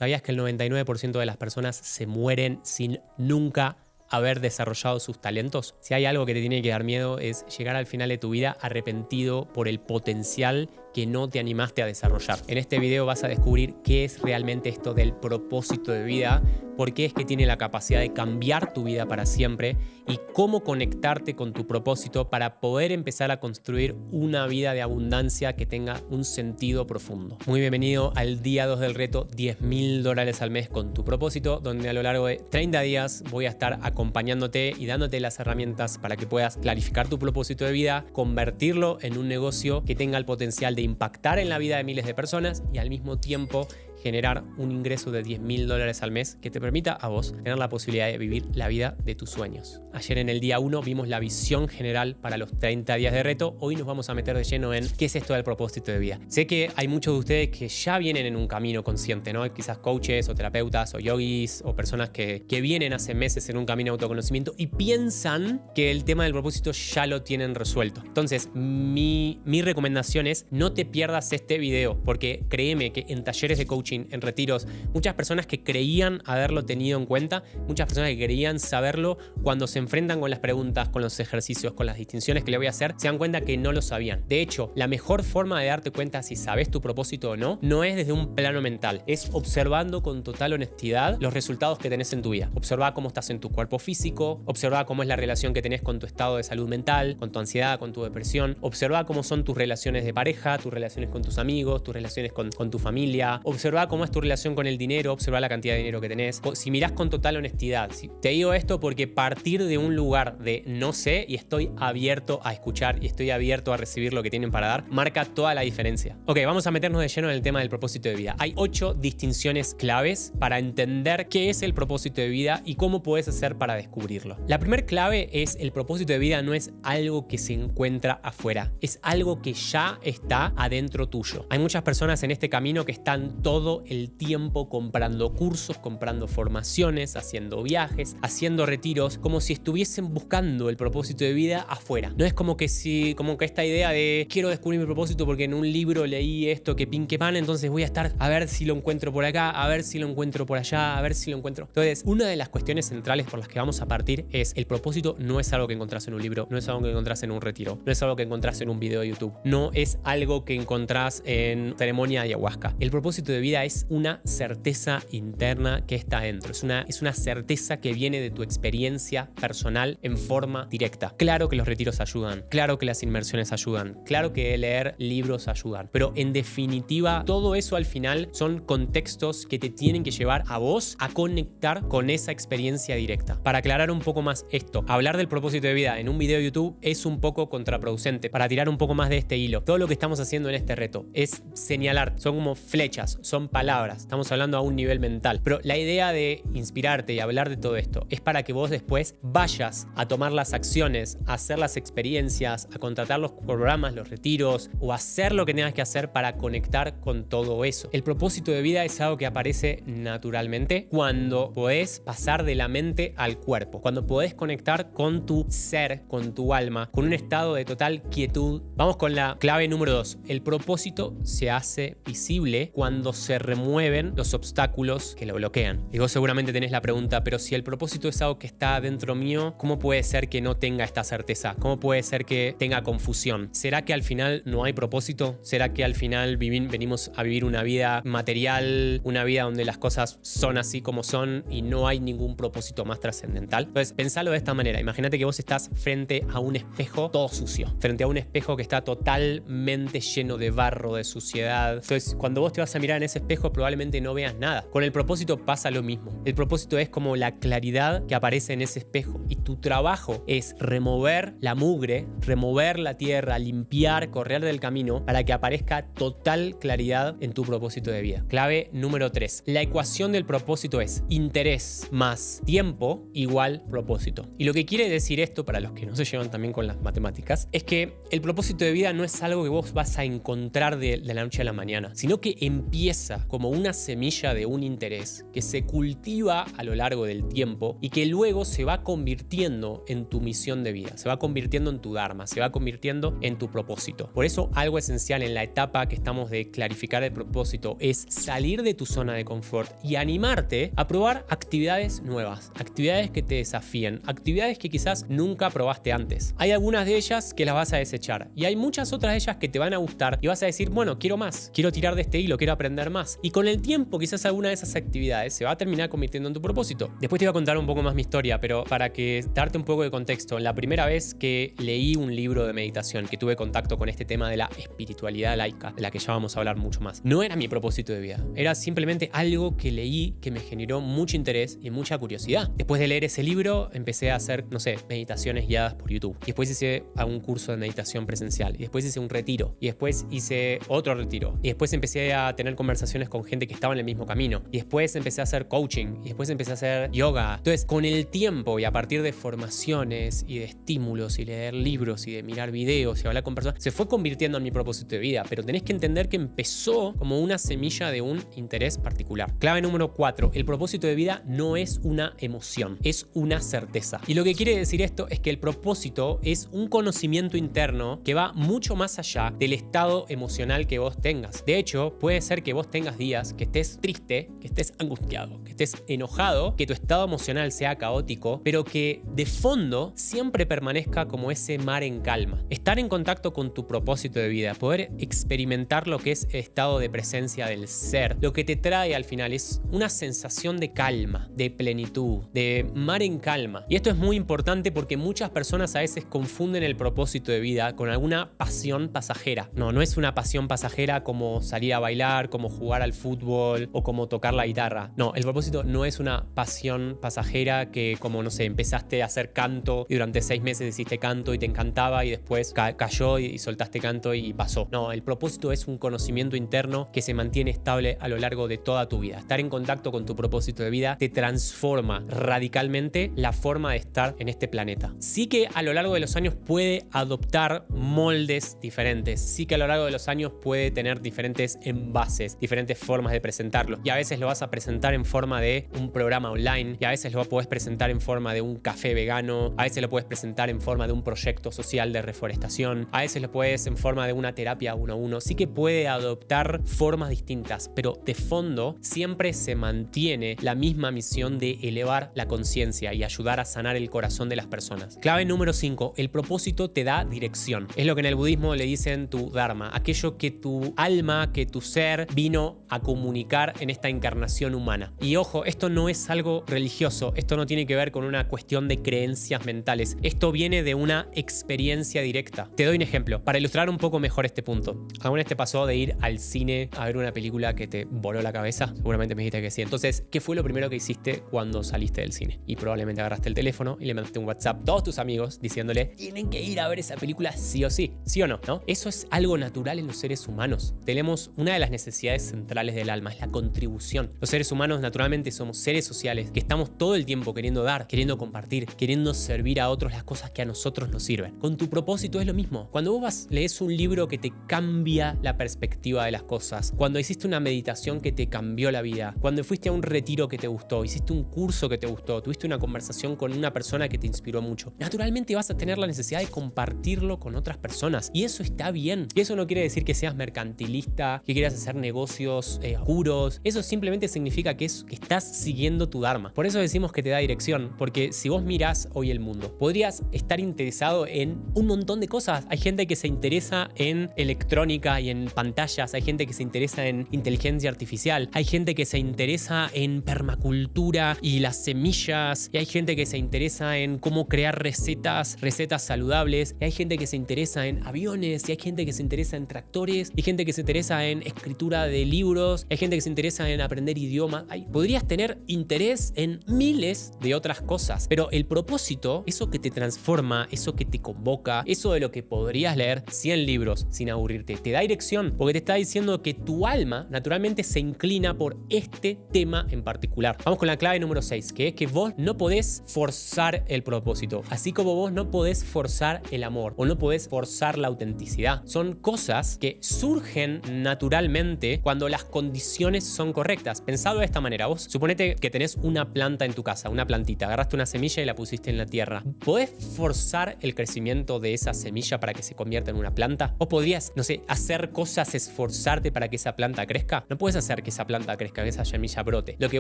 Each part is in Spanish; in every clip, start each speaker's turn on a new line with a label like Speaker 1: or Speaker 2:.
Speaker 1: ¿Sabías que el 99% de las personas se mueren sin nunca haber desarrollado sus talentos? Si hay algo que te tiene que dar miedo es llegar al final de tu vida arrepentido por el potencial que no te animaste a desarrollar. En este video vas a descubrir qué es realmente esto del propósito de vida, por qué es que tiene la capacidad de cambiar tu vida para siempre y cómo conectarte con tu propósito para poder empezar a construir una vida de abundancia que tenga un sentido profundo. Muy bienvenido al día 2 del reto $10,000 al mes con tu propósito, donde a lo largo de 30 días voy a estar acompañándote y dándote las herramientas para que puedas clarificar tu propósito de vida, convertirlo en un negocio que tenga el potencial de impactar en la vida de miles de personas y al mismo tiempo generar un ingreso de $10,000 al mes que te permita a vos tener la posibilidad de vivir la vida de tus sueños. Ayer en el día 1 vimos la visión general para los 30 días de reto. Hoy nos vamos a meter de lleno en qué es esto del propósito de vida. Sé que hay muchos de ustedes que ya vienen en un camino consciente, ¿no? Quizás coaches o terapeutas o yogis o personas que vienen hace meses en un camino de autoconocimiento y piensan que el tema del propósito ya lo tienen resuelto. Entonces, mi recomendación es no te pierdas este video, porque créeme que en talleres de coaching, en retiros, muchas personas que creían haberlo tenido en cuenta, muchas personas que creían saberlo, cuando se enfrentan con las preguntas, con los ejercicios, con las distinciones que le voy a hacer, se dan cuenta que no lo sabían. De hecho, la mejor forma de darte cuenta si sabes tu propósito o no, no es desde un plano mental, es observando con total honestidad los resultados que tenés en tu vida. Observa cómo estás en tu cuerpo físico, observa cómo es la relación que tenés con tu estado de salud mental, con tu ansiedad, con tu depresión, observa cómo son tus relaciones de pareja, tus relaciones con tus amigos, tus relaciones con tu familia, observa cómo es tu relación con el dinero, observa la cantidad de dinero que tenés. Si mirás con total honestidad, te digo esto porque partir de un lugar de no sé y estoy abierto a escuchar y estoy abierto a recibir lo que tienen para dar, marca toda la diferencia. Ok, vamos a meternos de lleno en el tema del propósito de vida. Hay 8 distinciones claves para entender qué es el propósito de vida y cómo puedes hacer para descubrirlo. La primera clave es: el propósito de vida no es algo que se encuentra afuera, es algo que ya está adentro tuyo. Hay muchas personas en este camino que están todo el tiempo comprando cursos, comprando formaciones, haciendo viajes, haciendo retiros, como si estuviesen buscando el propósito de vida afuera. No es como que esta idea de quiero descubrir mi propósito porque en un libro leí esto que pin que pan, entonces voy a estar a ver si lo encuentro por acá, a ver si lo encuentro por allá, a ver si lo encuentro. Entonces, una de las cuestiones centrales por las que vamos a partir es: el propósito no es algo que encontrás en un libro, no es algo que encontrás en un retiro, no es algo que encontrás en un video de YouTube, no es algo que encontrás en ceremonia de ayahuasca. El propósito de vida es una certeza interna que está adentro. Es una certeza que viene de tu experiencia personal en forma directa. Claro que los retiros ayudan, claro que las inmersiones ayudan, claro que leer libros ayudan, pero en definitiva todo eso al final son contextos que te tienen que llevar a vos a conectar con esa experiencia directa. Para aclarar un poco más esto, hablar del propósito de vida en un video de YouTube es un poco contraproducente. Para tirar un poco más de este hilo, todo lo que estamos haciendo en este reto es señalar, son como flechas, son palabras, estamos hablando a un nivel mental, pero la idea de inspirarte y hablar de todo esto es para que vos después vayas a tomar las acciones, a hacer las experiencias, a contratar los programas, los retiros o hacer lo que tengas que hacer para conectar con todo eso. El propósito de vida es algo que aparece naturalmente cuando podés pasar de la mente al cuerpo, cuando podés conectar con tu ser, con tu alma, con un estado de total quietud. Vamos con la clave número 2. El propósito se hace visible cuando se remueven los obstáculos que lo bloquean. Y vos seguramente tenés la pregunta: pero si el propósito es algo que está dentro mío, ¿cómo puede ser que no tenga esta certeza? ¿Cómo puede ser que tenga confusión? ¿Será que al final no hay propósito? ¿Será que al final venimos a vivir una vida material, una vida donde las cosas son así como son y no hay ningún propósito más trascendental? Entonces, pensalo de esta manera. Imagínate que vos estás frente a un espejo todo sucio, frente a un espejo que está totalmente lleno de barro, de suciedad. Entonces, cuando vos te vas a mirar en ese espejo, probablemente no veas nada. Con el propósito pasa lo mismo. El propósito es como la claridad que aparece en ese espejo y tu trabajo es remover la mugre, remover la tierra, limpiar, correr del camino para que aparezca total claridad en tu propósito de vida. Clave número 3. La ecuación del propósito es interés más tiempo igual propósito. Y lo que quiere decir esto, para los que no se llevan también con las matemáticas, es que el propósito de vida no es algo que vos vas a encontrar de la noche a la mañana, sino que empieza empieza como una semilla de un interés que se cultiva a lo largo del tiempo y que luego se va convirtiendo en tu misión de vida, se va convirtiendo en tu dharma, se va convirtiendo en tu propósito. Por eso algo esencial en la etapa que estamos de clarificar el propósito es salir de tu zona de confort y animarte a probar actividades nuevas, actividades que te desafíen, actividades que quizás nunca probaste antes. Hay algunas de ellas que las vas a desechar y hay muchas otras de ellas que te van a gustar y vas a decir, bueno, quiero más, quiero tirar de este hilo, quiero aprender más. Y con el tiempo quizás alguna de esas actividades se va a terminar convirtiendo en tu propósito. Después te voy a contar un poco más mi historia, pero para que darte un poco de contexto, la primera vez que leí un libro de meditación, que tuve contacto con este tema de la espiritualidad laica, de la que ya vamos a hablar mucho más, no era mi propósito de vida, era simplemente algo que leí que me generó mucho interés y mucha curiosidad. Después de leer ese libro empecé a hacer, no sé, meditaciones guiadas por YouTube. Y después hice un curso de meditación presencial. Y después hice un retiro. Y después hice otro retiro. Y después empecé a tener conversaciones con gente que estaba en el mismo camino. Y después empecé a hacer coaching. Y después empecé a hacer yoga. Entonces, con el tiempo y a partir de formaciones y de estímulos y leer libros y de mirar videos y hablar con personas, se fue convirtiendo en mi propósito de vida. Pero tenés que entender que empezó como una semilla de un interés particular. Clave número 4. El propósito de vida no es una emoción, es una certeza. Y lo que quiere decir esto es que el propósito es un conocimiento interno que va mucho más allá del estado emocional que vos tengas. De hecho, puede ser que vos tengas días que estés triste, que estés angustiado, que estés enojado, que tu estado emocional sea caótico, pero que de fondo siempre permanezca como ese mar en calma. Estar en contacto con tu propósito de vida, poder experimentar lo que es el estado de presencia del ser, lo que te trae al final es una sensación de calma, de plenitud, de mar en calma. Y esto es muy importante porque muchas personas a veces confunden el propósito de vida con alguna pasión pasajera. No es una pasión pasajera como salir a bailar, como jugar al fútbol o como tocar la guitarra. No, el propósito no es una pasión pasajera que como, no sé, empezaste a hacer canto y durante 6 meses hiciste canto y te encantaba y después cayó y soltaste canto y pasó. No, el propósito es un conocimiento interno que se mantiene estable a lo largo de toda tu vida. Estar en contacto con tu propósito de vida te transforma radicalmente la forma de estar en este planeta. Sí que a lo largo de los años puede adoptar moldes diferentes, sí que a lo largo de los años puede tener diferentes envases, diferentes formas de presentarlo. Y a veces lo vas a presentar en forma de un programa online, y a veces lo puedes presentar en forma de un café vegano, a veces lo puedes presentar en forma de un proyecto social de reforestación, a veces lo puedes en forma de una terapia 1-1. Sí que puede adoptar formas distintas, pero de fondo siempre se mantiene la misma misión de elevar la conciencia y ayudar a sanar el corazón de las personas. Clave número 5. El propósito te da dirección. Es lo que en el budismo le dicen tu dharma, aquello que tu alma, que tu ser vino a comunicar en esta encarnación humana. Y ojo, esto no es algo religioso, esto no tiene que ver con una cuestión de creencias mentales, esto viene de una experiencia directa. Te doy un ejemplo, para ilustrar un poco mejor este punto. ¿Alguna vez te pasó de ir al cine a ver una película que te voló la cabeza? Seguramente me dijiste que sí. Entonces, ¿qué fue lo primero que hiciste cuando saliste del cine? Y probablemente agarraste el teléfono y le mandaste un WhatsApp a todos tus amigos diciéndole, tienen que ir a ver esa película sí o sí, sí o no, ¿no? Eso es algo natural en los seres humanos. Tenemos una de las necesidades centrales del alma, es la contribución. Los seres humanos naturalmente somos seres sociales que estamos todo el tiempo queriendo dar, queriendo compartir, queriendo servir a otros las cosas que a nosotros nos sirven. Con tu propósito es lo mismo. Cuando vos lees un libro que te cambia la perspectiva de las cosas, cuando hiciste una meditación que te cambió la vida, cuando fuiste a un retiro que te gustó, hiciste un curso que te gustó, tuviste una conversación con una persona que te inspiró mucho, naturalmente vas a tener la necesidad de compartirlo con otras personas y eso está bien. Y eso no quiere decir que seas mercantilista, que quieras hacer negocios oscuros. Eso simplemente significa que estás siguiendo tu dharma. Por eso decimos que te da dirección, porque si vos mirás hoy el mundo, podrías estar interesado en un montón de cosas. Hay gente que se interesa en electrónica y en pantallas, hay gente que se interesa en inteligencia artificial, hay gente que se interesa en permacultura y las semillas, y hay gente que se interesa en cómo crear recetas saludables, y hay gente que se interesa en aviones, y hay gente que se interesa en tractores, y gente que se interesa en escritura de libros, hay gente que se interesa en aprender idiomas. Podrías tener interés en miles de otras cosas, pero el propósito, eso que te transforma, eso que te convoca, eso de lo que podrías leer 100 libros sin aburrirte, te da dirección, porque te está diciendo que tu alma naturalmente se inclina por este tema en particular. Vamos con la clave número 6, que es que vos no podés forzar el propósito, así como vos no podés forzar el amor o no podés forzar la autenticidad. Son cosas que surgen naturalmente cuando cuando las condiciones son correctas. Pensado de esta manera, vos suponete que tenés una planta en tu casa, una plantita, agarraste una semilla y la pusiste en la tierra. ¿Podés forzar el crecimiento de esa semilla para que se convierta en una planta? ¿O podrías, no sé, hacer cosas, esforzarte para que esa planta crezca? No puedes hacer que esa planta crezca, que esa semilla brote. Lo que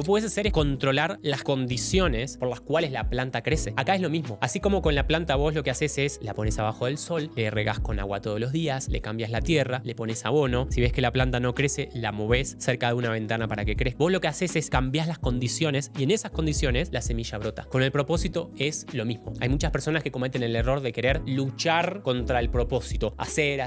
Speaker 1: puedes hacer es controlar las condiciones por las cuales la planta crece. Acá es lo mismo. Así como con la planta vos lo que haces es la pones abajo del sol, le regás con agua todos los días, le cambias la tierra, le pones abono. Si ves que la planta no crece, la movés cerca de una ventana para que crezca. Vos lo que haces es cambiar las condiciones y en esas condiciones la semilla brota. Con el propósito es lo mismo. Hay muchas personas que cometen el error de querer luchar contra el propósito. Hacer,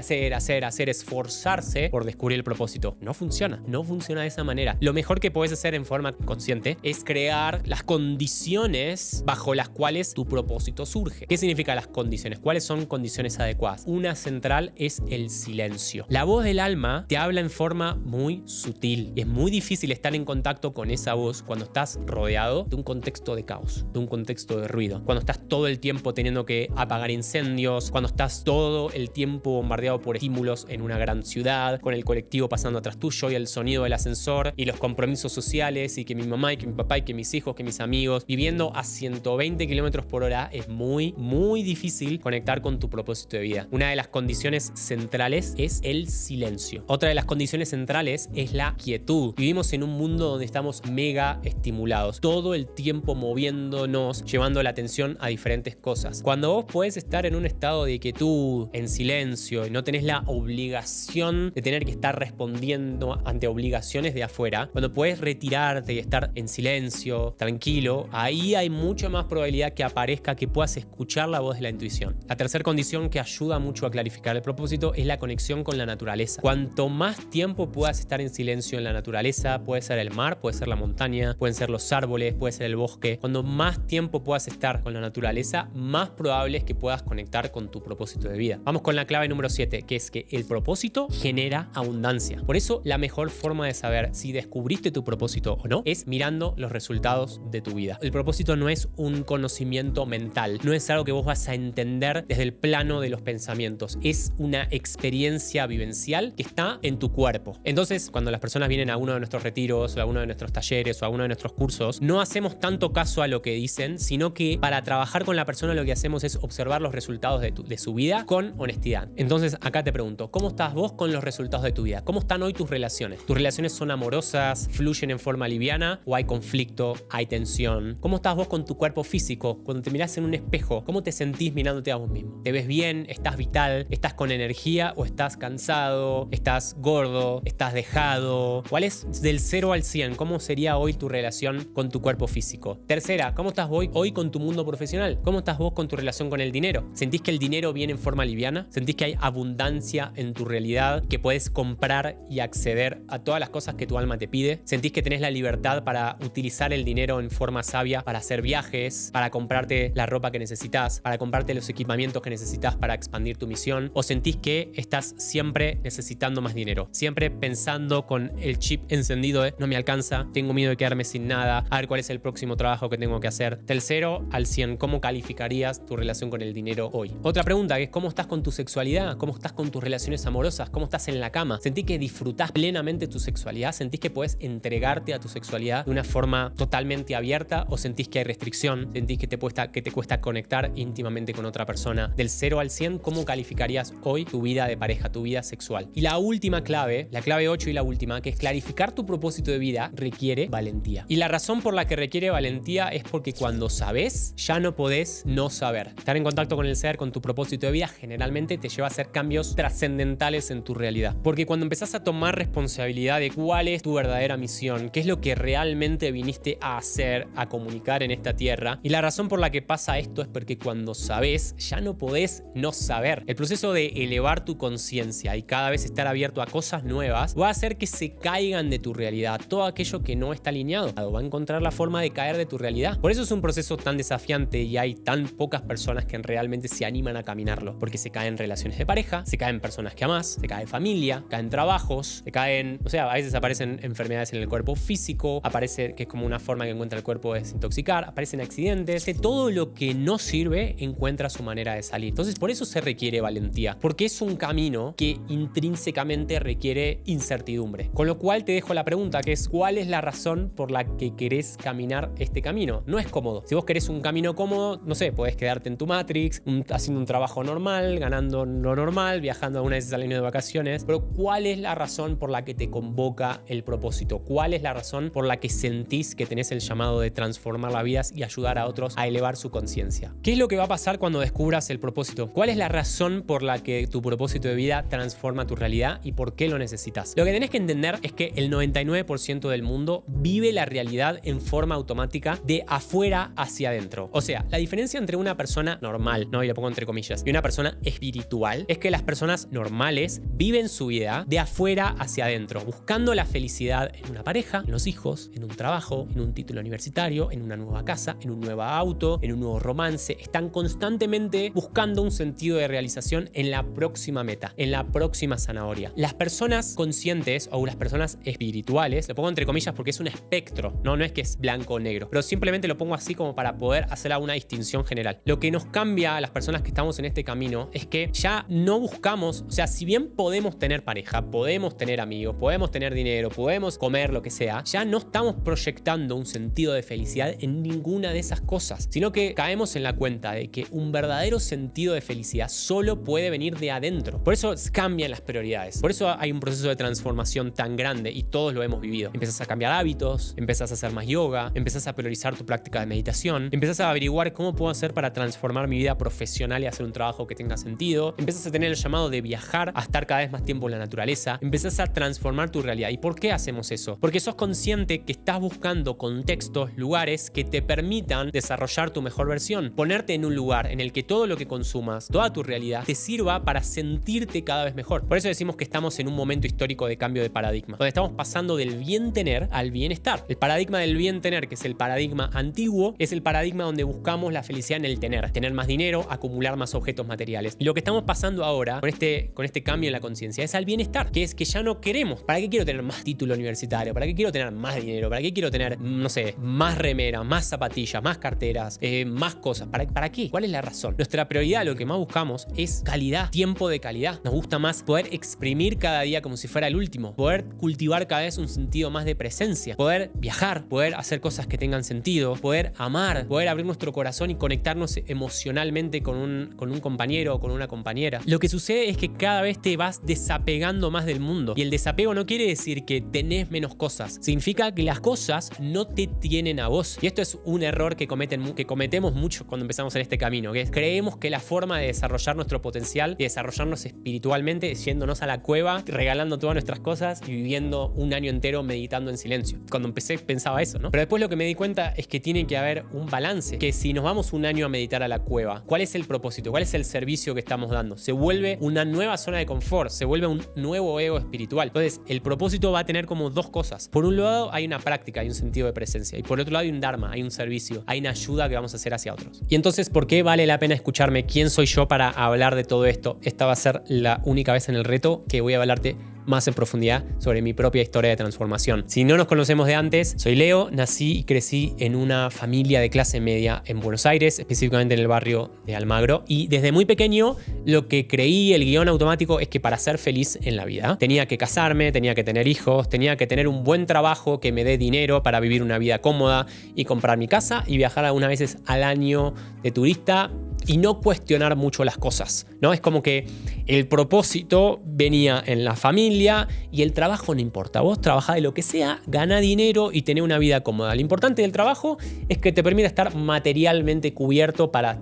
Speaker 1: esforzarse por descubrir el propósito. No funciona de esa manera. Lo mejor que puedes hacer en forma consciente es crear las condiciones bajo las cuales tu propósito surge. ¿Qué significa las condiciones? ¿Cuáles son condiciones adecuadas? Una central es el silencio. La voz del alma te habla en forma muy sutil y es muy difícil estar en contacto con esa voz cuando estás rodeado de un contexto de caos, de un contexto de ruido, cuando estás todo el tiempo teniendo que apagar incendios, cuando estás todo el tiempo bombardeado por estímulos en una gran ciudad, con el colectivo pasando atrás tuyo y el sonido del ascensor y los compromisos sociales y que mi mamá y que mi papá y que mis hijos, que mis amigos, viviendo a 120 kilómetros por hora, es muy difícil conectar con tu propósito de vida. Una de las condiciones centrales es el silencio. Otra de las condiciones centrales es la quietud. Vivimos en un mundo donde estamos mega estimulados, todo el tiempo moviéndonos, llevando la atención a diferentes cosas. Cuando vos podés estar en un estado de quietud, en silencio, y no tenés la obligación de tener que estar respondiendo ante obligaciones de afuera, cuando podés retirarte y estar en silencio, tranquilo, ahí hay mucha más probabilidad que aparezca, que puedas escuchar la voz de la intuición. La tercera condición que ayuda mucho a clarificar el propósito es la conexión con la naturaleza. Cuanto más tiempo puedas estar en silencio en la naturaleza, puede ser el mar, puede ser la montaña, pueden ser los árboles, puede ser el bosque. Cuando más tiempo puedas estar con la naturaleza, más probable es que puedas conectar con tu propósito de vida. Vamos con la clave número 7, que es que el propósito genera abundancia. Por eso la mejor forma de saber si descubriste tu propósito o no es mirando los resultados de tu vida. El propósito no es un conocimiento mental, no es algo que vos vas a entender desde el plano de los pensamientos, es una experiencia vivencial que está en tu cuerpo. Entonces, cuando las personas vienen a uno de nuestros retiros o a uno de nuestros talleres o a uno de nuestros cursos, no hacemos tanto caso a lo que dicen, sino que para trabajar con la persona lo que hacemos es observar los resultados de su vida con honestidad. Entonces, acá te pregunto, ¿cómo estás vos con los resultados de tu vida? ¿Cómo están hoy tus relaciones? ¿Tus relaciones son amorosas, fluyen en forma liviana o hay conflicto, hay tensión? ¿Cómo estás vos con tu cuerpo físico? Cuando te mirás en un espejo, ¿cómo te sentís mirándote a vos mismo? ¿Te ves bien? ¿Estás vital? ¿Estás con energía o estás cansado? ¿Estás gordo? ¿Estás dejado? ¿Cuál es del 0 al 100? ¿Cómo sería hoy tu relación con tu cuerpo físico? Tercera, ¿cómo estás hoy con tu mundo profesional? ¿Cómo estás vos con tu relación con el dinero? ¿Sentís que el dinero viene en forma liviana? ¿Sentís que hay abundancia en tu realidad? ¿Que puedes comprar y acceder a todas las cosas que tu alma te pide? ¿Sentís que tenés la libertad para utilizar el dinero en forma sabia para hacer viajes, para comprarte la ropa que necesitas, para comprarte los equipamientos que necesitas para expandir tu misión? ¿O sentís que estás siempre necesitando más dinero? Siempre pensando con el chip encendido de no me alcanza, tengo miedo de quedarme sin nada, a ver cuál es el próximo trabajo que tengo que hacer. Del 0 al 100, ¿cómo calificarías tu relación con el dinero hoy? Otra pregunta que es ¿cómo estás con tu sexualidad? ¿Cómo estás con tus relaciones amorosas? ¿Cómo estás en la cama? ¿Sentís que disfrutás plenamente tu sexualidad? ¿Sentís que puedes entregarte a tu sexualidad de una forma totalmente abierta o sentís que hay restricción? ¿Sentís que te cuesta conectar íntimamente con otra persona? Del 0 al 100, ¿cómo calificarías hoy tu vida de pareja, tu vida sexual? Y la última clave, la clave 8 y la última, que es clarificar tu propósito de vida, requiere valentía. Y la razón por la que requiere valentía es porque cuando sabes, ya no podés no saber. Estar en contacto con el ser, con tu propósito de vida, generalmente te lleva a hacer cambios trascendentales en tu realidad. Porque cuando empezás a tomar responsabilidad de cuál es tu verdadera misión, qué es lo que realmente viniste a hacer, a comunicar en esta tierra, y la razón por la que pasa esto es porque cuando sabes, ya no podés no saber. El proceso de elevar tu conciencia y cada vez estar abierto a cosas nuevas va a hacer que se caigan de tu realidad. Todo aquello que no está alineado va a encontrar la forma de caer de tu realidad. Por eso es un proceso tan desafiante y hay tan pocas personas que realmente se animan a caminarlo, porque se caen relaciones de pareja, se caen personas que amás, se cae familia, caen trabajos, se caen, o sea, a veces aparecen enfermedades en el cuerpo físico, aparece que es como una forma que encuentra el cuerpo de desintoxicar, aparecen accidentes, de todo lo que no sirve encuentra su manera de salir. Entonces por eso se requiere valentía, porque es un camino que intrínsecamente requiere incertidumbre incertidumbre. Con lo cual te dejo la pregunta, que es ¿cuál es la razón por la que querés caminar este camino? No es cómodo. Si vos querés un camino cómodo, no sé, podés quedarte en tu Matrix, haciendo un trabajo normal, ganando lo normal, viajando algunas veces al año de vacaciones. Pero ¿cuál es la razón por la que te convoca el propósito? ¿Cuál es la razón por la que sentís que tenés el llamado de transformar las vidas y ayudar a otros a elevar su conciencia? ¿Qué es lo que va a pasar cuando descubras el propósito? ¿Cuál es la razón por la que tu propósito de vida transforma tu realidad y por qué lo necesitas? Lo que tenés que entender es que el 99% del mundo vive la realidad en forma automática de afuera hacia adentro. O sea, la diferencia entre una persona normal, ¿no? Y lo pongo entre comillas, y una persona espiritual es que las personas normales viven su vida de afuera hacia adentro, buscando la felicidad en una pareja, en los hijos, en un trabajo, en un título universitario, en una nueva casa, en un nuevo auto, en un nuevo romance. Están constantemente buscando un sentido de realización en la próxima meta, en la próxima zanahoria. Las personas conscientes o las personas espirituales, lo pongo entre comillas porque es un espectro, no es que es blanco o negro, pero simplemente lo pongo así como para poder hacer alguna distinción general. Lo que nos cambia a las personas que estamos en este camino es que ya no buscamos, o sea, si bien podemos tener pareja, podemos tener amigos, podemos tener dinero, podemos comer lo que sea, ya no estamos proyectando un sentido de felicidad en ninguna de esas cosas, sino que caemos en la cuenta de que un verdadero sentido de felicidad solo puede venir de adentro. Por eso cambian las prioridades, por eso hay un proceso de transformación tan grande y todos lo hemos vivido. Empiezas a cambiar hábitos, empiezas a hacer más yoga, empiezas a priorizar tu práctica de meditación, empiezas a averiguar cómo puedo hacer para transformar mi vida profesional y hacer un trabajo que tenga sentido, empiezas a tener el llamado de viajar, a estar cada vez más tiempo en la naturaleza, empiezas a transformar tu realidad. ¿Y por qué hacemos eso? Porque sos consciente que estás buscando contextos, lugares que te permitan desarrollar tu mejor versión, ponerte en un lugar en el que todo lo que consumas, toda tu realidad, te sirva para sentirte cada vez mejor. Por eso decimos que estamos en un momento histórico de cambio de paradigma, donde estamos pasando del bien tener al bienestar. El paradigma del bien tener, que es el paradigma antiguo, es el paradigma donde buscamos la felicidad en el tener más dinero, acumular más objetos materiales. Y lo que estamos pasando ahora con este cambio en la conciencia es al bienestar, que es que ya no queremos. ¿Para qué quiero tener más título universitario? ¿Para qué quiero tener más dinero? ¿Para qué quiero tener, no sé, más remera, más zapatillas, más carteras, más cosas? ¿Para qué? ¿Cuál es la razón? Nuestra prioridad, lo que más buscamos es calidad, tiempo de calidad. Nos gusta más poder exprimir cada día como si fuera el último, poder cultivar cada vez un sentido más de presencia, poder viajar, poder hacer cosas que tengan sentido, poder amar, poder abrir nuestro corazón y conectarnos emocionalmente con un compañero o con una compañera. Lo que sucede es que cada vez te vas desapegando más del mundo, y el desapego no quiere decir que tenés menos cosas, significa que las cosas no te tienen a vos. Y esto es un error que cometemos mucho cuando empezamos en este camino, que es creemos que la forma de desarrollar nuestro potencial, de desarrollarnos espiritualmente, es yéndonos a la cueva, regalando todas nuestras cosas y viviendo un año entero meditando en silencio. Cuando empecé pensaba eso, ¿no? Pero después lo que me di cuenta es que tiene que haber un balance, que si nos vamos un año a meditar a la cueva, ¿cuál es el propósito? ¿Cuál es el servicio que estamos dando? Se vuelve una nueva zona de confort, se vuelve un nuevo ego espiritual. Entonces, el propósito va a tener como dos cosas. Por un lado, hay una práctica, hay un sentido de presencia. Y por otro lado, hay un dharma, hay un servicio, hay una ayuda que vamos a hacer hacia otros. Y entonces, ¿por qué vale la pena escucharme? ¿Quién soy yo para hablar de todo esto? Esta va a ser la única vez en el reto que voy a hablarte más en profundidad sobre mi propia historia de transformación. Si no nos conocemos de antes, soy Leo, nací y crecí en una familia de clase media en Buenos Aires, específicamente en el barrio de Almagro, y desde muy pequeño lo que creí, el guión automático, es que para ser feliz en la vida tenía que casarme, tenía que tener hijos, tenía que tener un buen trabajo que me dé dinero para vivir una vida cómoda y comprar mi casa y viajar algunas veces al año de turista y no cuestionar mucho las cosas, ¿no? Es como que el propósito venía en la familia y el trabajo no importa. Vos trabajás de lo que sea, ganá dinero y tenés una vida cómoda. Lo importante del trabajo es que te permita estar materialmente cubierto para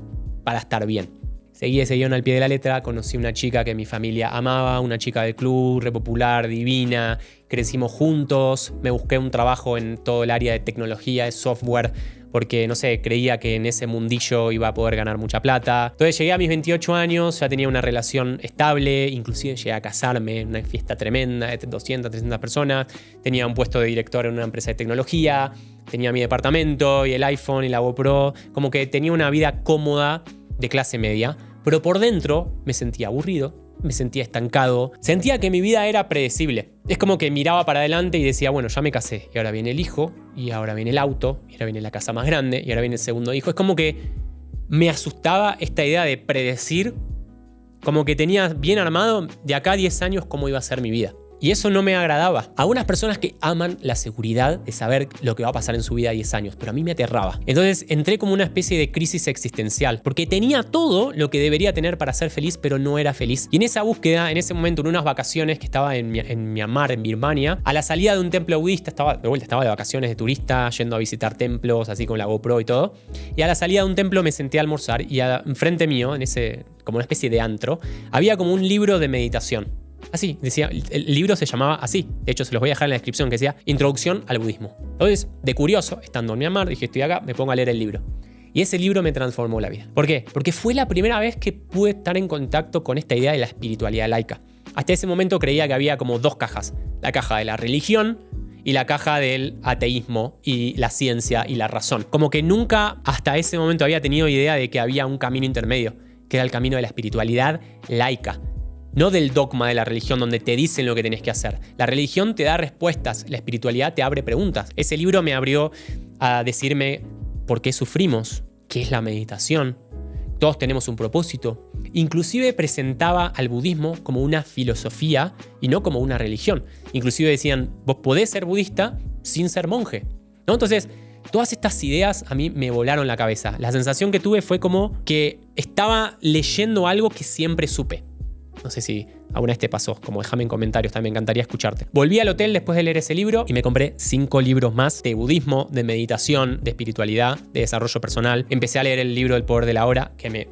Speaker 1: estar bien. Seguí ese guión al pie de la letra, conocí una chica que mi familia amaba, una chica del club, re popular, divina, crecimos juntos, me busqué un trabajo en todo el área de tecnología, de software, porque, no sé, creía que en ese mundillo iba a poder ganar mucha plata. Entonces llegué a mis 28 años, ya tenía una relación estable, inclusive llegué a casarme en una fiesta tremenda de 200, 300 personas, tenía un puesto de director en una empresa de tecnología, tenía mi departamento y el iPhone y la GoPro, como que tenía una vida cómoda de clase media, pero por dentro me sentía aburrido, me sentía estancado, sentía que mi vida era predecible. Es como que miraba para adelante y decía, bueno, ya me casé, y ahora viene el hijo, y ahora viene el auto, y ahora viene la casa más grande, y ahora viene el segundo hijo. Es como que me asustaba esta idea de predecir, como que tenía bien armado de acá a 10 años cómo iba a ser mi vida. Y eso no me agradaba. A unas personas que aman la seguridad de saber lo que va a pasar en su vida a 10 años, pero a mí me aterraba. Entonces entré como una especie de crisis existencial, porque tenía todo lo que debería tener para ser feliz, pero no era feliz. Y en esa búsqueda, en ese momento, en unas vacaciones que estaba en Myanmar, en Birmania, a la salida de un templo budista, estaba de vacaciones de turista, yendo a visitar templos, así con la GoPro y todo. Y a la salida de un templo me senté a almorzar y enfrente mío, en ese, como una especie de antro, había como un libro de meditación. Así, decía, el libro se llamaba así. De hecho, se los voy a dejar en la descripción, que decía Introducción al Budismo. Entonces, de curioso, estando en Myanmar, dije, estoy acá, me pongo a leer el libro. Y ese libro me transformó la vida. ¿Por qué? Porque fue la primera vez que pude estar en contacto con esta idea de la espiritualidad laica. Hasta ese momento creía que había como dos cajas. La caja de la religión y la caja del ateísmo y la ciencia y la razón. Como que nunca hasta ese momento había tenido idea de que había un camino intermedio, que era el camino de la espiritualidad laica. No del dogma de la religión donde te dicen lo que tenés que hacer. La religión te da respuestas, la espiritualidad te abre preguntas. Ese libro me abrió a decirme por qué sufrimos, qué es la meditación. Todos tenemos un propósito. Inclusive presentaba al budismo como una filosofía y no como una religión. Inclusive decían, vos podés ser budista sin ser monje, ¿no? Entonces, todas estas ideas a mí me volaron la cabeza. La sensación que tuve fue como que estaba leyendo algo que siempre supe. No sé si alguna vez te pasó, como déjame en comentarios, también me encantaría escucharte. Volví al hotel después de leer ese libro y me compré 5 libros más de budismo, de meditación, de espiritualidad, de desarrollo personal. Empecé a leer el libro El Poder de la Hora, que me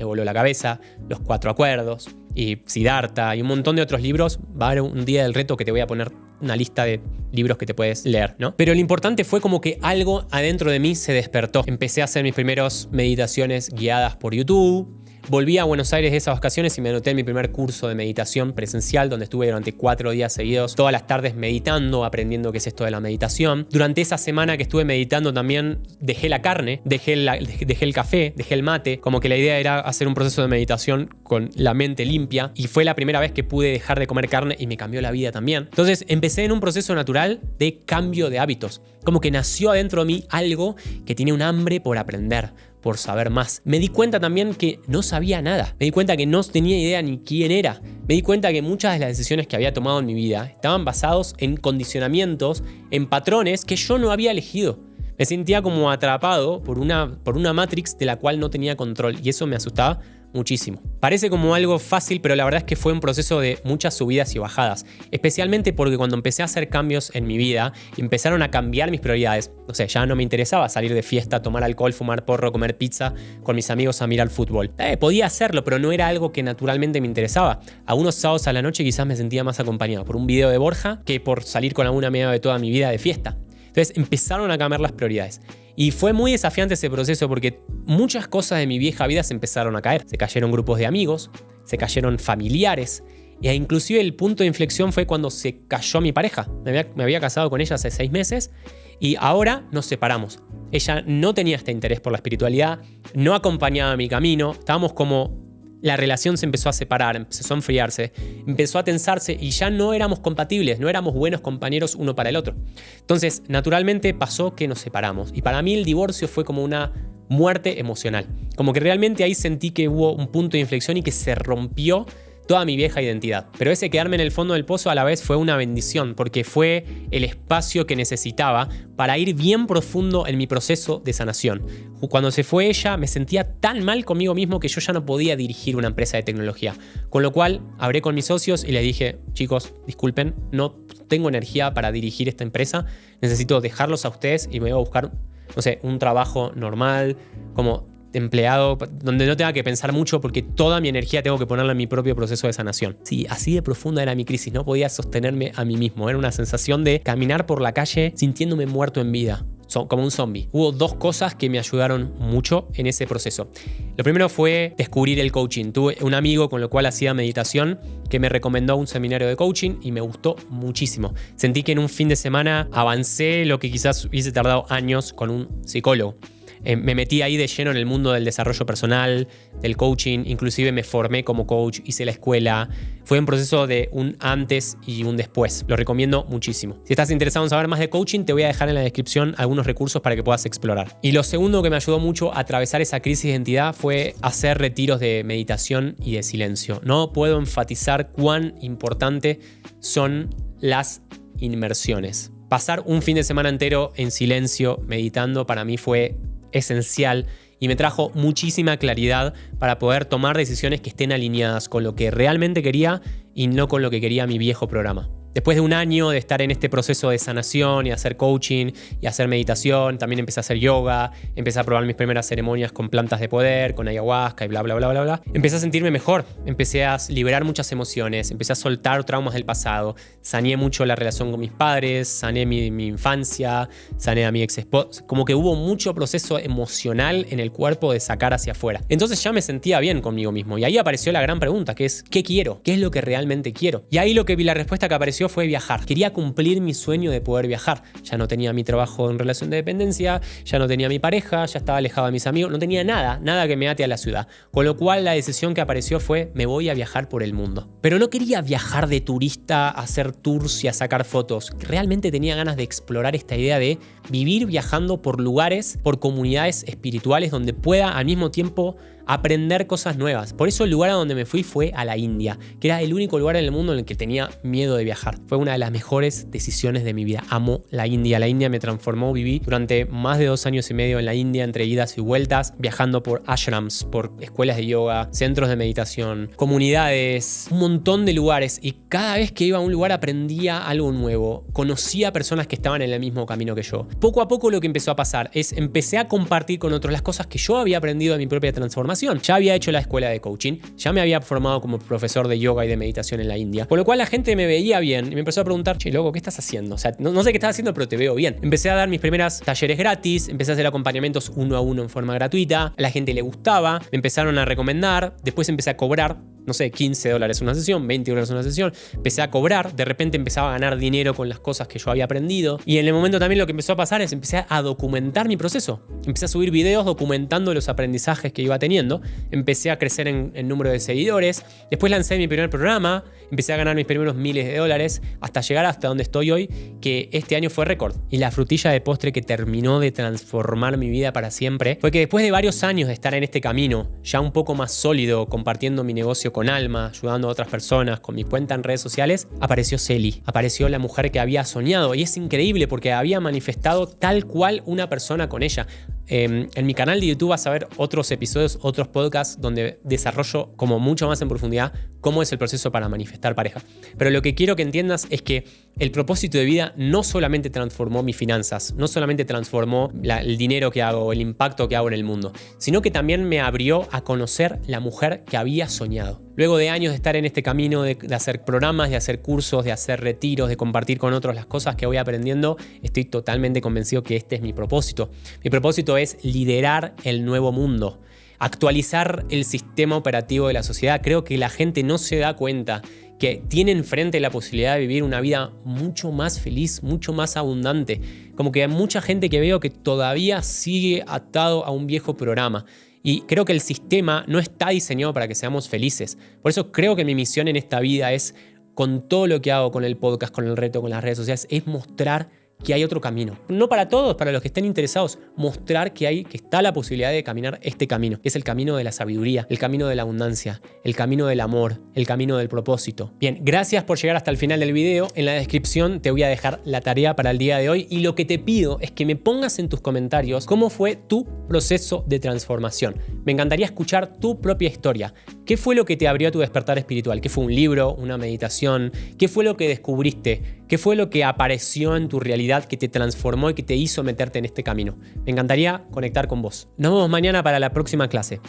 Speaker 1: voló la cabeza, Los 4 Acuerdos y Siddhartha y un montón de otros libros. Va a haber un día del reto que te voy a poner una lista de libros que te puedes leer, ¿no? Pero lo importante fue como que algo adentro de mí se despertó. Empecé a hacer mis primeras meditaciones guiadas por YouTube. Volví a Buenos Aires de esas vacaciones y me anoté en mi primer curso de meditación presencial, donde estuve durante 4 días seguidos, todas las tardes meditando, aprendiendo qué es esto de la meditación. Durante esa semana que estuve meditando también dejé la carne, dejé el café, dejé el mate, como que la idea era hacer un proceso de meditación con la mente limpia, y fue la primera vez que pude dejar de comer carne y me cambió la vida también. Entonces empecé en un proceso natural de cambio de hábitos, como que nació adentro de mí algo que tiene un hambre por aprender, por saber más. Me di cuenta también que no sabía nada. Me di cuenta que no tenía idea ni quién era. Me di cuenta que muchas de las decisiones que había tomado en mi vida estaban basados en condicionamientos, en patrones que yo no había elegido. Me sentía como atrapado por una matrix de la cual no tenía control, y eso me asustaba muchísimo. Parece como algo fácil, pero la verdad es que fue un proceso de muchas subidas y bajadas, especialmente porque cuando empecé a hacer cambios en mi vida, empezaron a cambiar mis prioridades. O sea, ya no me interesaba salir de fiesta, tomar alcohol, fumar porro, comer pizza con mis amigos a mirar fútbol. Podía hacerlo, pero no era algo que naturalmente me interesaba. Algunos sábados a la noche quizás me sentía más acompañado por un video de Borja que por salir con alguna amiga de toda mi vida de fiesta. Entonces empezaron a cambiar las prioridades. Y fue muy desafiante ese proceso porque muchas cosas de mi vieja vida se empezaron a caer. Se cayeron grupos de amigos, se cayeron familiares, e inclusive el punto de inflexión fue cuando se cayó mi pareja. Me había casado con ella hace 6 meses y ahora nos separamos. Ella no tenía este interés por la espiritualidad, no acompañaba mi camino, estábamos como... La relación se empezó a separar, empezó a enfriarse, empezó a tensarse y ya no éramos compatibles, no éramos buenos compañeros uno para el otro. Entonces, naturalmente pasó que nos separamos. Y para mí el divorcio fue como una muerte emocional. Como que realmente ahí sentí que hubo un punto de inflexión y que se rompió toda mi vieja identidad. Pero ese quedarme en el fondo del pozo a la vez fue una bendición, porque fue el espacio que necesitaba para ir bien profundo en mi proceso de sanación. Cuando se fue ella, me sentía tan mal conmigo mismo que yo ya no podía dirigir una empresa de tecnología. Con lo cual, hablé con mis socios y les dije, chicos, disculpen, no tengo energía para dirigir esta empresa, necesito dejarlos a ustedes y me voy a buscar, no sé, un trabajo normal, como empleado, donde no tenga que pensar mucho porque toda mi energía tengo que ponerla en mi propio proceso de sanación. Sí, así de profunda era mi crisis, no podía sostenerme a mí mismo, era una sensación de caminar por la calle sintiéndome muerto en vida, como un zombie. Hubo 2 cosas que me ayudaron mucho en ese proceso. Lo primero fue descubrir el coaching. Tuve un amigo con el cual hacía meditación que me recomendó un seminario de coaching y me gustó muchísimo. Sentí que en un fin de semana avancé lo que quizás hubiese tardado años con un psicólogo. Me metí ahí de lleno en el mundo del desarrollo personal, del coaching, inclusive me formé como coach, hice la escuela. Fue un proceso de un antes y un después. Lo recomiendo muchísimo. Si estás interesado en saber más de coaching, te voy a dejar en la descripción algunos recursos para que puedas explorar. Y lo segundo que me ayudó mucho a atravesar esa crisis de identidad fue hacer retiros de meditación y de silencio. No puedo enfatizar cuán importante son las inmersiones. Pasar un fin de semana entero en silencio, meditando, para mí fue esencial y me trajo muchísima claridad para poder tomar decisiones que estén alineadas con lo que realmente quería y no con lo que quería mi viejo programa. Después de un año de estar en este proceso de sanación y hacer coaching y hacer meditación, también empecé a hacer yoga, empecé a probar mis primeras ceremonias con plantas de poder, con ayahuasca y bla, bla, bla, bla, bla. Empecé a sentirme mejor, empecé a liberar muchas emociones, empecé a soltar traumas del pasado, saneé mucho la relación con mis padres, saneé mi infancia, saneé a mi ex esposa. Como que hubo mucho proceso emocional en el cuerpo de sacar hacia afuera. Entonces ya me sentía bien conmigo mismo y ahí apareció la gran pregunta, que es ¿qué quiero? ¿Qué es lo que realmente quiero? Y ahí la respuesta que apareció fue viajar. Quería cumplir mi sueño de poder viajar. Ya no tenía mi trabajo en relación de dependencia, ya no tenía mi pareja, ya estaba alejado de mis amigos, no tenía nada que me ate a la ciudad. Con lo cual la decisión que apareció fue me voy a viajar por el mundo. Pero no quería viajar de turista, a hacer tours y a sacar fotos. Realmente tenía ganas de explorar esta idea de vivir viajando por lugares, por comunidades espirituales donde pueda al mismo tiempo aprender cosas nuevas. Por eso el lugar a donde me fui fue a la India, que era el único lugar en el mundo en el que tenía miedo de viajar. Fue una de las mejores decisiones de mi vida. Amo la India. La India me transformó. Viví durante más de 2 años y medio en la India, entre idas y vueltas, viajando por ashrams, por escuelas de yoga, centros de meditación, comunidades, un montón de lugares. Y cada vez que iba a un lugar aprendía algo nuevo. Conocía personas que estaban en el mismo camino que yo. Poco a poco lo que empezó a pasar es empecé a compartir con otros las cosas que yo había aprendido de mi propia transformación. Ya había hecho la escuela de coaching, ya me había formado como profesor de yoga y de meditación en la India. Con lo cual la gente me veía bien y me empezó a preguntar, che, loco, ¿qué estás haciendo? O sea, no sé qué estás haciendo, pero te veo bien. Empecé a dar mis primeras talleres gratis, empecé a hacer acompañamientos 1 a 1 en forma gratuita. A la gente le gustaba, me empezaron a recomendar, después empecé a cobrar. No sé, $15 una sesión, $20 una sesión. Empecé a cobrar, de repente empezaba a ganar dinero con las cosas que yo había aprendido. Y en el momento también lo que empezó a pasar es empecé a documentar mi proceso. Empecé a subir videos documentando los aprendizajes que iba teniendo. Empecé a crecer en número de seguidores. Después lancé mi primer programa. Empecé a ganar mis primeros miles de dólares hasta llegar hasta donde estoy hoy, que este año fue récord. Y la frutilla de postre que terminó de transformar mi vida para siempre fue que después de varios años de estar en este camino, ya un poco más sólido, compartiendo mi negocio con alma, ayudando a otras personas, con mi cuenta en redes sociales, apareció Celi, apareció la mujer que había soñado y es increíble porque había manifestado tal cual una persona con ella. En mi canal de YouTube vas a ver otros episodios, otros podcasts donde desarrollo como mucho más en profundidad cómo es el proceso para manifestar pareja. Pero lo que quiero que entiendas es que el propósito de vida no solamente transformó mis finanzas, no solamente transformó el dinero que hago, el impacto que hago en el mundo, sino que también me abrió a conocer la mujer que había soñado. Luego de años de estar en este camino de hacer programas, de hacer cursos, de hacer retiros, de compartir con otros las cosas que voy aprendiendo, estoy totalmente convencido que este es mi propósito. Mi propósito es liderar el nuevo mundo, actualizar el sistema operativo de la sociedad. Creo que la gente no se da cuenta que tiene enfrente la posibilidad de vivir una vida mucho más feliz, mucho más abundante. Como que hay mucha gente que veo que todavía sigue atado a un viejo programa. Y creo que el sistema no está diseñado para que seamos felices. Por eso creo que mi misión en esta vida es, con todo lo que hago, con el podcast, con el reto, con las redes sociales, es mostrar que hay otro camino. No para todos, para los que estén interesados, mostrar que está la posibilidad de caminar este camino, que es el camino de la sabiduría, el camino de la abundancia, el camino del amor, el camino del propósito. Bien, gracias por llegar hasta el final del video. En la descripción te voy a dejar la tarea para el día de hoy y lo que te pido es que me pongas en tus comentarios cómo fue tu proceso de transformación. Me encantaría escuchar tu propia historia. ¿Qué fue lo que te abrió a tu despertar espiritual? ¿Qué fue un libro, una meditación? ¿Qué fue lo que descubriste? ¿Qué fue lo que apareció en tu realidad que te transformó y que te hizo meterte en este camino? Me encantaría conectar con vos. Nos vemos mañana para la próxima clase.